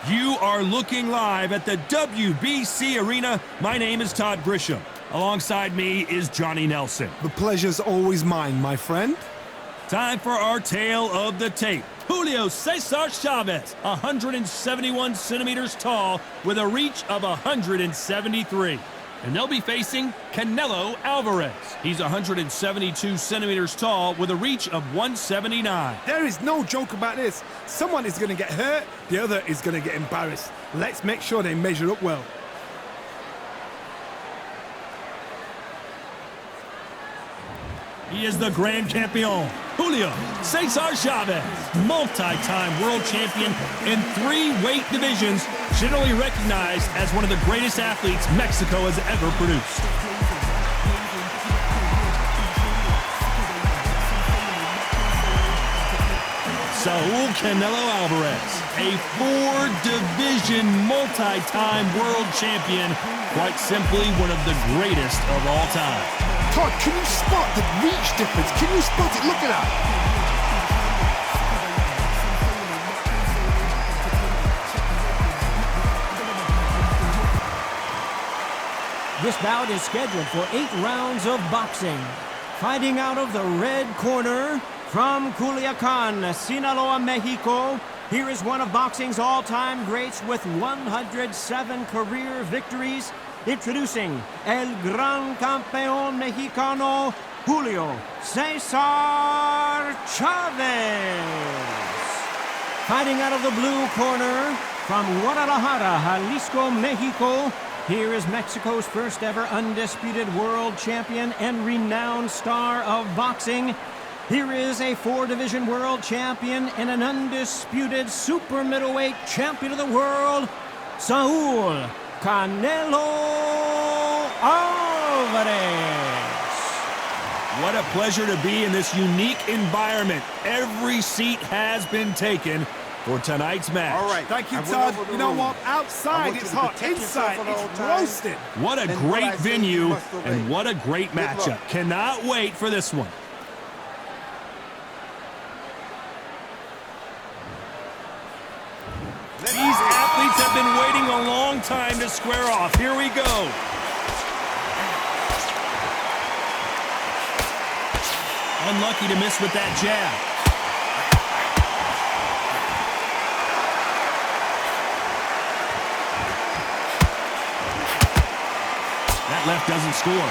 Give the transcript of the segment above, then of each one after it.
You are looking live at the WBC Arena. My name is Todd Grisham. Alongside me is Johnny Nelson. The pleasure's always mine, my friend. Time for our tale of the tape. Julio Cesar Chavez, 171 centimeters tall with a reach of 173. And they'll be facing Canelo Alvarez. He's 172 centimeters tall with a reach of 179. There is no joke about this. Someone is going to get hurt, the other is going to get embarrassed. Let's make sure they measure up well. He is the Grand Campeon, Julio Cesar Chavez, multi-time world champion in 3 weight divisions, generally recognized as one of the greatest athletes Mexico has ever produced. Saul Canelo Alvarez, a 4-division multi-time world champion, quite simply one of the greatest of all time. Todd, can you spot the reach difference? Can you spot it? Look at that. This bout is scheduled for 8 rounds of boxing. Fighting out of the red corner, from Culiacan, Sinaloa, Mexico, here is one of boxing's all-time greats with 107 career victories. Introducing El Gran Campeón Mexicano, Julio Cesar Chavez. Fighting out of the blue corner, from Guadalajara, Jalisco, Mexico, here is Mexico's first ever undisputed world champion and renowned star of boxing. Here is a 4-division world champion and an undisputed super middleweight champion of the world, Saul Canelo Alvarez. What a pleasure to be in this unique environment. Every seat has been taken for tonight's match. All right. Thank you, Todd. You know what? Outside it's hot. Inside it's roasted. What a great venue and what a great matchup. Cannot wait for this one. These athletes have been waiting a long time to square off. Here we go. Unlucky to miss with that jab. That left doesn't score.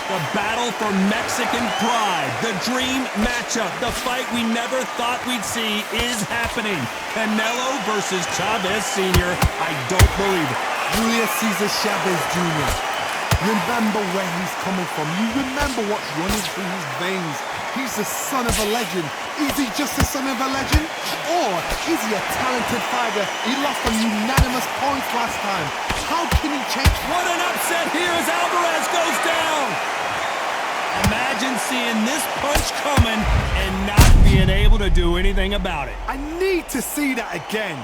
The battle for Mexican pride, the dream matchup, the fight we never thought we'd see is happening. Canelo versus Chavez Sr. I don't believe it. Julio Cesar Chavez Jr. Remember where he's coming from. You remember what's running through his veins. He's the son of a legend. Is he just the son of a legend? Or is he a talented fighter? He lost on unanimous points last time. How can he change? What an upset here as Alvarez goes down. Imagine seeing this punch coming and not being able to do anything about it. I need to see that again.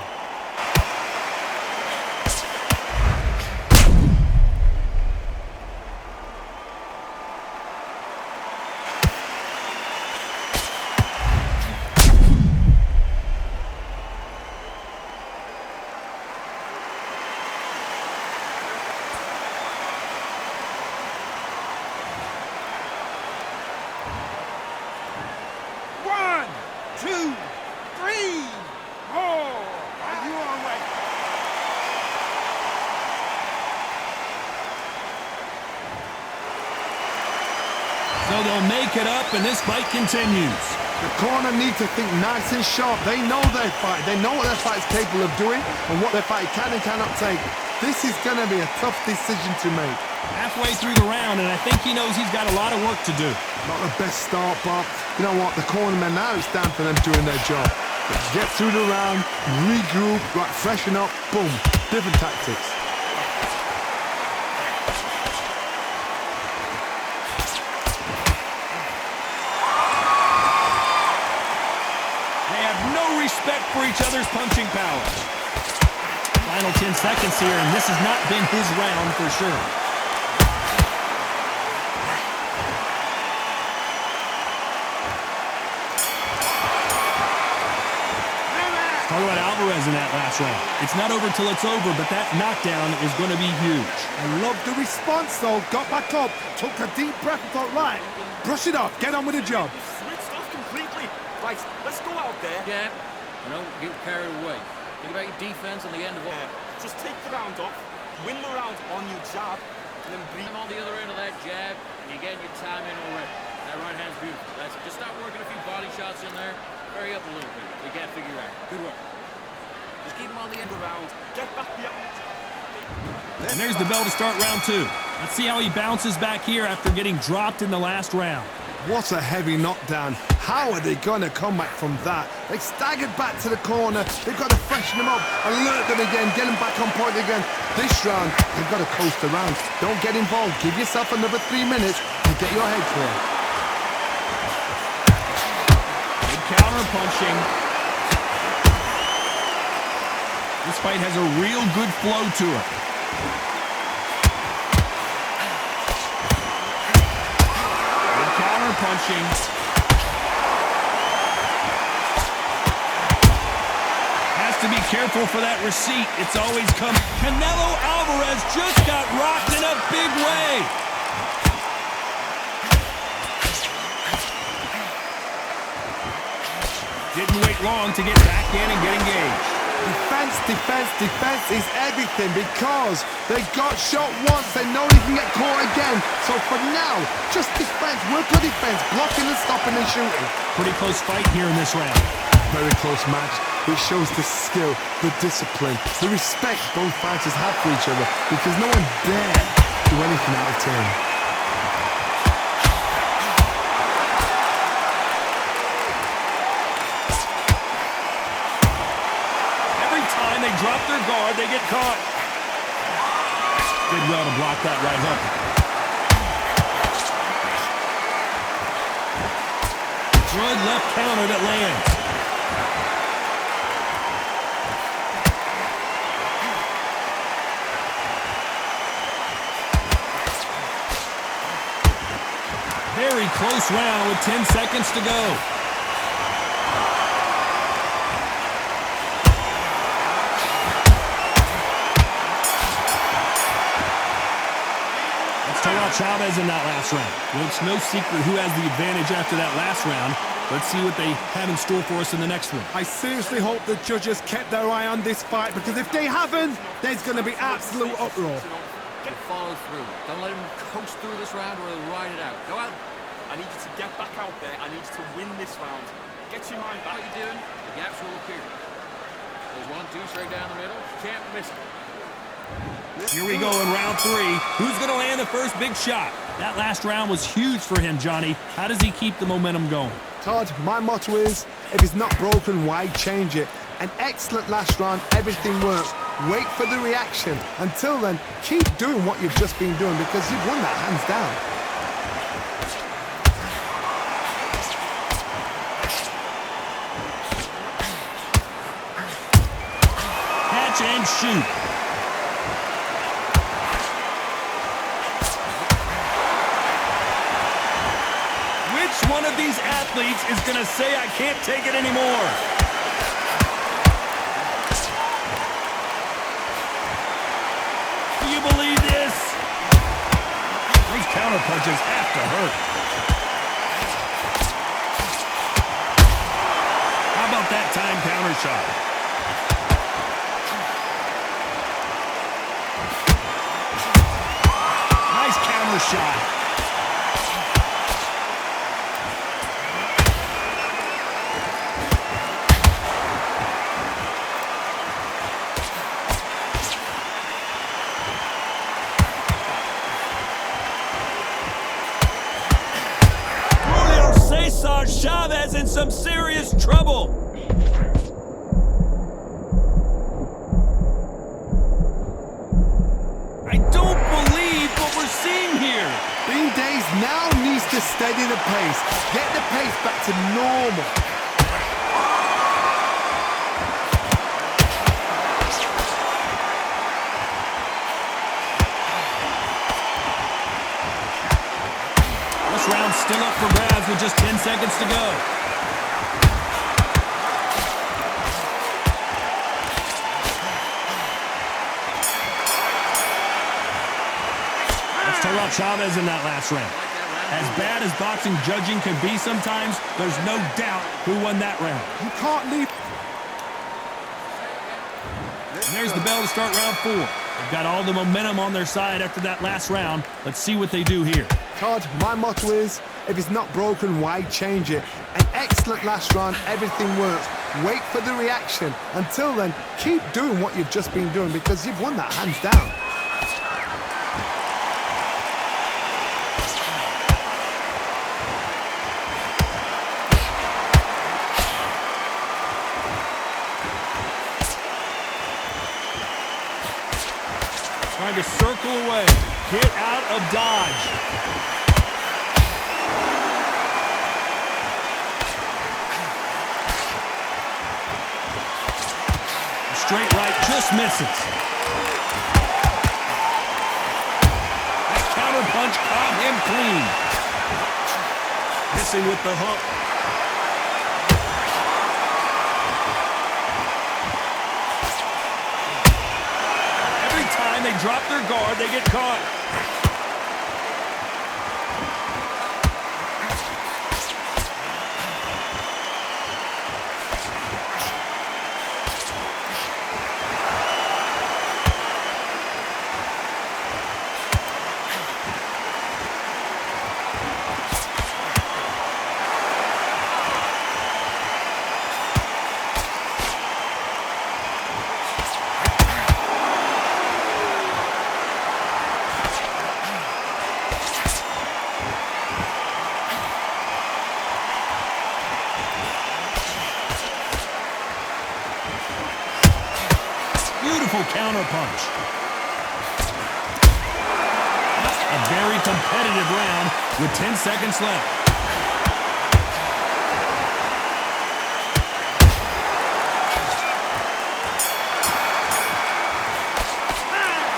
So they'll make it up, and this fight continues. The corner need to think nice and sharp. They know their fight. They know what their fight is capable of doing and what their fight can and cannot take. This is going to be a tough decision to make. Halfway through the round, and I think he knows he's got a lot of work to do. Not the best start, but you know what? The cornermen, now it's down for them doing their job. Get through the round, regroup, right, freshen up, boom. Different tactics. Respect for each other's punching powers. Final 10 seconds here, and this has not been his round for sure. Talk about Alvarez in that last round. It's not over till it's over, but that knockdown is going to be huge. I love the response, though. Got back up, took a deep breath and thought, right, brush it off, get on with the job. Switched off completely. Right, let's go out there. Yeah, don't get carried away. Think about your defense on the end of it. Just take the round off, win the round on your jab, and then breathe. I'm on the other end of that jab, and you're getting your time in already. That right hand's beautiful. That's it. Just start working a few body shots in there. Hurry up a little bit. We can't figure out. Good work. Just keep him on the end of the round. Get back the And there's the bell to start round 2. Let's see how he bounces back here after getting dropped in the last round. What a heavy knockdown. How are they going to come back from that? They staggered back to the corner. They've got to freshen them up, alert them again, get them back on point again. This round, they've got to coast around. Don't get involved. Give yourself another 3 minutes to get your head clear. Good counter punching. This fight has a real good flow to it. Punching. Has to be careful for that receipt. It's always come. Canelo Alvarez just got rocked in a big way. Didn't wait long to get back in and get engaged. Defense, defense, defense is everything because they got shot once. They know they can get caught again. So for now, just defense, work on defense, blocking and stopping and shooting. Pretty close fight here in this round. Very close match. It shows the skill, the discipline, the respect both fighters have for each other because no one dare do anything out of turn. They drop their guard, they get caught. Did well to block that right hook. Good left counter that lands. Very close round with 10 seconds to go. Chavez in that last round. Well, it's no secret who has the advantage after that last round. Let's see what they have in store for us in the next one. I seriously hope the judges kept their eye on this fight because if they haven't, there's going to be absolute uproar. Follow through. Don't let him coast through this round or he'll ride it out. Go out. I need you to get back out there. I need you to win this round. Get your mind back. What are you doing? The gaps will appear. There's 1, 2 straight down the middle. Can't miss it. Here we go in round 3. Who's going to land the first big shot? That last round was huge for him, Johnny. How does he keep the momentum going? Todd, my motto is, if it's not broken, why change it? An excellent last round, everything works. Wait for the reaction. Until then, keep doing what you've just been doing because you've won that hands down. Catch and shoot. Which one of these athletes is going to say, I can't take it anymore? Do you believe this? These counter punches have to hurt. How about that time counter shot? Nice counter shot. Chavez in some serious trouble. I don't believe what we're seeing here. Bean Days now needs to steady the pace. Get the pace back to normal. This round's still up for grabs with just 10 seconds to go. Chavez in that last round. As bad as boxing judging can be sometimes, there's no doubt who won that round. You can't leave. And there's the bell to start round 4. They've got all the momentum on their side after that last round. Let's see what they do here. Todd, my motto is, if it's not broken, why change it? An excellent last round, everything works. Wait for the reaction. Until then, keep doing what you've just been doing because you've won that hands down. Trying to circle away. Get out of dodge. The straight right just misses. That counter punch caught him clean. Missing with the hook. They drop their guard, they get caught. Counter punch. A very competitive round with 10 seconds left.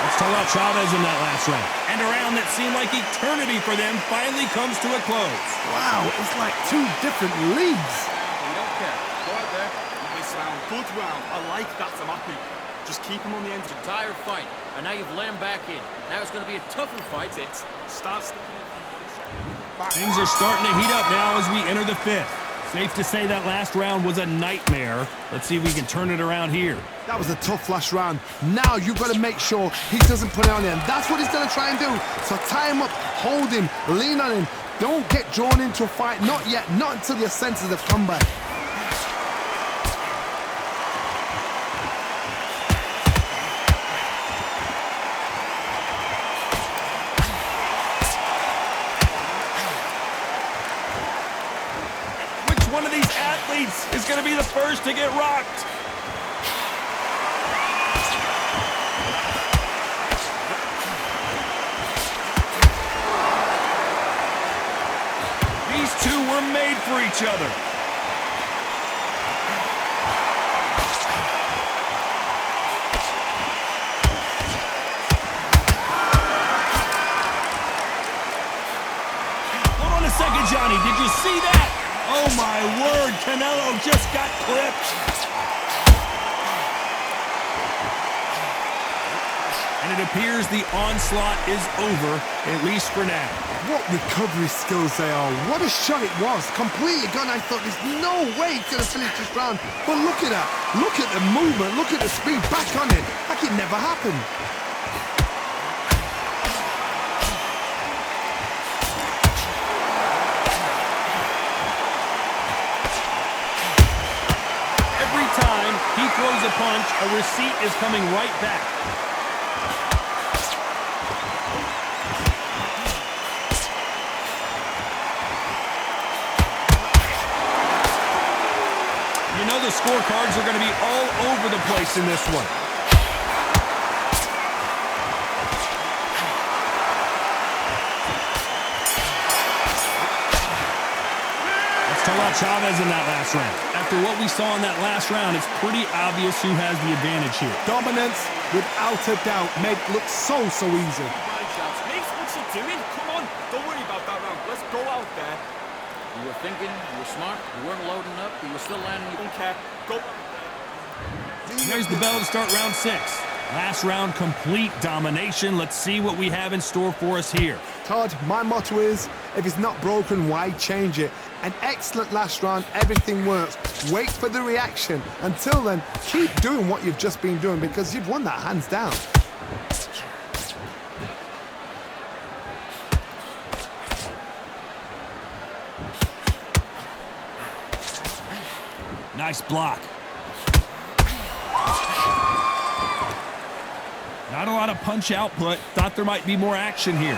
Let's talk about Chavez in that last round. And a round that seemed like eternity for them finally comes to a close. Wow, it's like two different leagues. You don't care. Go out there. Nice round. Good round. I like that, Tamaki. Just keep him on the end. It's an entire fight, and now you've let him back in. Now it's going to be a tougher fight. Things are starting to heat up now as we enter the 5th. Safe to say that last round was a nightmare. Let's see if we can turn it around here. That was a tough last round. Now you've got to make sure he doesn't put it on him. That's what he's going to try and do. So tie him up, hold him, lean on him. Don't get drawn into a fight. Not yet. Not until your senses have come back. One of these athletes is going to be the first to get rocked. These two were made for each other. Hold on a second, Johnny. Did you see that? Oh my word, Canelo just got clipped. And it appears the onslaught is over, at least for now. What recovery skills they are. What a shot it was. Completely gone. I thought there's no way he's going to finish this round. But look at that. Look at the movement. Look at the speed. Back on it. Like it never happened. He throws a punch, a receipt is coming right back. You know the scorecards are going to be all over the place in this one. Talk about Chavez in that last round. After what we saw in that last round, it's pretty obvious who has the advantage here. Dominance, without a doubt, made it look so easy. Body shots. Mate, what's he doing? Come on. Don't worry about that round. Let's go out there. You were thinking, you were smart, you weren't loading up, but you were still landing. Don't care. Go. There's the bell to start round 6. Last round, complete domination. Let's see what we have in store for us here. Todd, my motto is, if it's not broken, why change it? An excellent last round, everything works. Wait for the reaction. Until then, keep doing what you've just been doing because you've won that hands down. Nice block. Not a lot of punch output. Thought there might be more action here.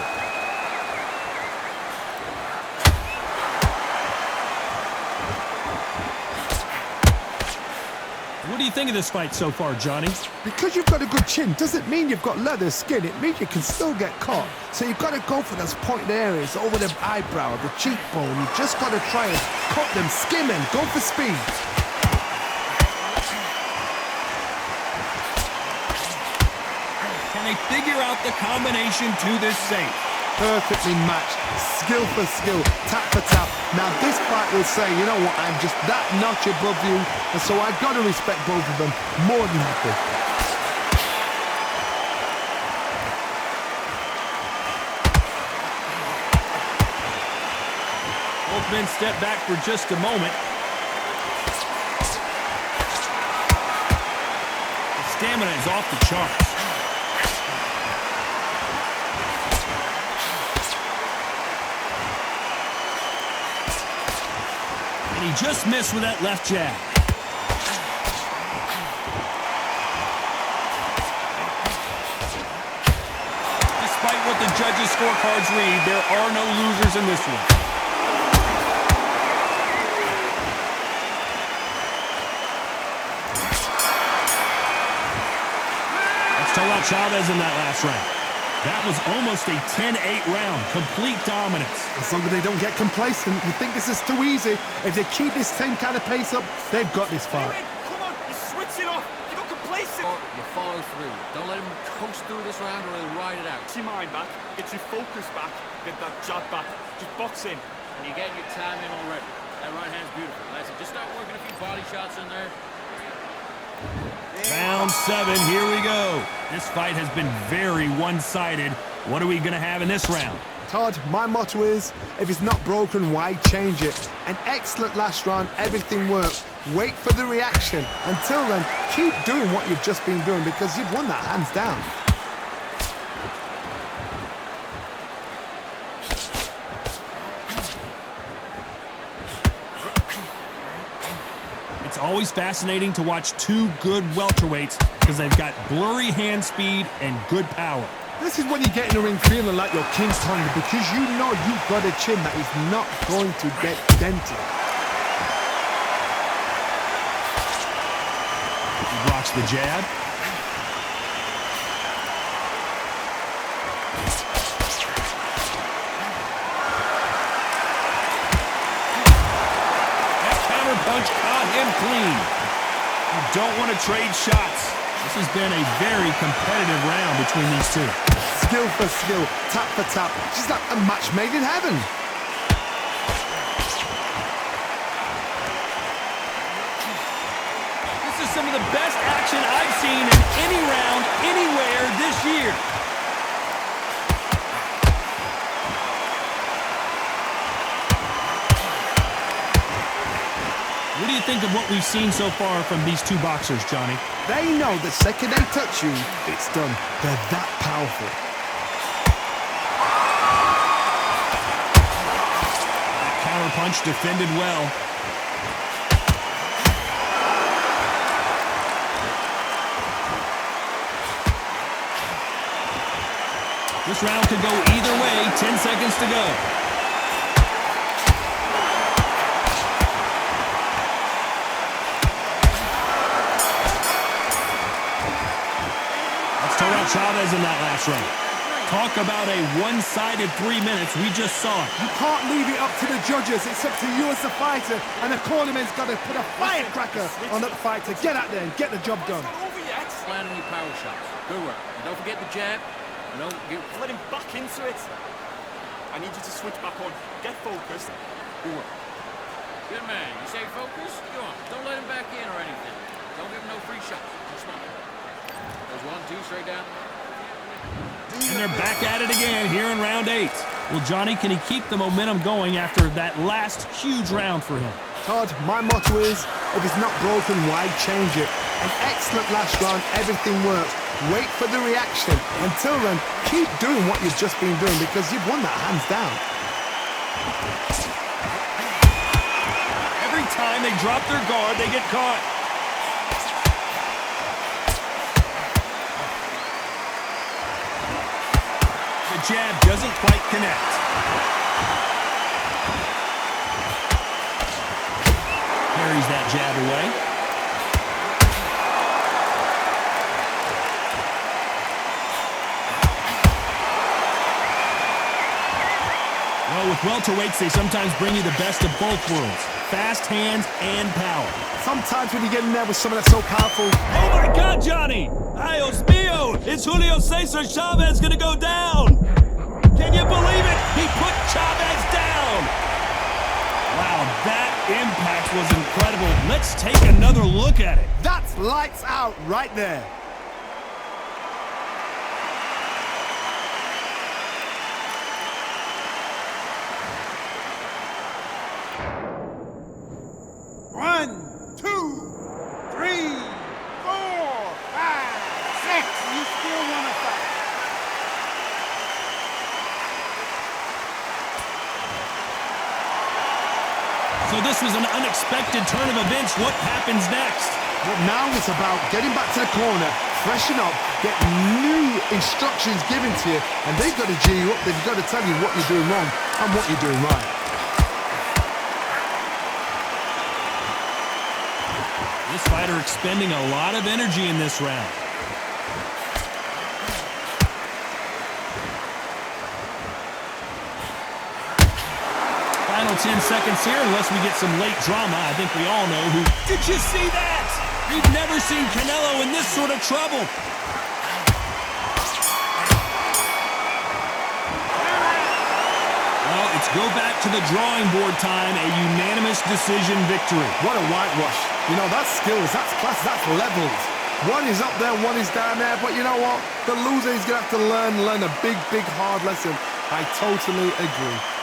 What do you think of this fight so far, Johnny? Because you've got a good chin doesn't mean you've got leather skin. It means you can still get caught. So you've got to go for those pointed areas over the eyebrow, the cheekbone. You've just got to try and cut them, skim them, go for speed. Can they figure out the combination to this safe? Perfectly matched, skill for skill, tap for tap. Now this fight will say, you know what, I'm just that notch above you, and so I've got to respect both of them more than happy. Both men step back for just a moment. The stamina is off the charts. And he just missed with that left jab. Despite what the judges' scorecards read, there are no losers in this one. Let's talk about Chavez in that last round. That was almost a 10-8 round. Complete dominance. As long as they don't get complacent, you think this is too easy. If they keep this same kind of pace up, they've got this far. Come on, you switch it off. You got complacent. Or you follow through. Don't let him coast through this round or he'll ride it out. Get your mind back. Get your focus back. Get that jab back. Just box in. And you're getting your time in already. That right hand's beautiful. That's it. Just start working a few body shots in there. Round 7, here we go. This fight has been very one-sided. What are we going to have in this round? Todd, my motto is, if it's not broken, why change it? An excellent last round, everything works. Wait for the reaction. Until then, keep doing what you've just been doing because you've won that hands down. It's always fascinating to watch two good welterweights because they've got blurry hand speed and good power. This is when you get in the ring feeling like you're King Kong because you know you've got a chin that is not going to get dented. He blocks the jab. Punch caught him clean. You don't want to trade shots. This has been a very competitive round between these two. Skill for skill, tap for tap. Just like a match made in heaven. This is some of the best action I've seen in any round, anywhere this year. What do you think of what we've seen so far from these two boxers, Johnny? They know the second they touch you, it's done. They're that powerful. That counter punch defended well. This round could go either way. 10 seconds to go. Chavez in that last round. Talk about a one-sided 3 minutes. We just saw it. You can't leave it up to the judges. It's up to you as the fighter. And the cornerman's got to put a firecracker on that fight to get out there and get the job done. Landing your power shots. Good work. And don't forget the jab. No, let him back into it. I need you to switch back on. Get focused. Good work. Good man. You say focus? Go on. Don't let him back in or anything. Don't give him no free shots. Just smart. There's 1, 2, straight down. And they're back at it again here in round 8. Well, Johnny, can he keep the momentum going after that last huge round for him? Todd, my motto is, if it's not broken, why change it? An excellent last round, everything works. Wait for the reaction. Until then, keep doing what you've just been doing because you've won that hands down. Every time they drop their guard, they get caught. The jab doesn't quite connect. Parries that jab away. Well, with welterweights, they sometimes bring you the best of both worlds. Fast hands and power. Sometimes when you get in there with someone that's so powerful. Oh my God, Johnny! Ay, Dios mío! It's Julio Cesar Chavez gonna go down! Can you believe it? He put Chavez down! Wow, that impact was incredible. Let's take another look at it. That's lights out right there. So this was an unexpected turn of events. What happens next? But now it's about getting back to the corner, freshen up, get new instructions given to you, and they've got to G you up. They've got to tell you what you're doing wrong and what you're doing right. This fighter expending a lot of energy in this round. Final 10 seconds here, unless we get some late drama. I think we all know who. Did you see that? We've never seen Canelo in this sort of trouble. Well, it's go back to the drawing board time. A unanimous decision victory. What a whitewash. You know, that's skills, that's class, that's levels. One is up there, one is down there. But you know what? The loser is going to have to learn a big, big, hard lesson. I totally agree.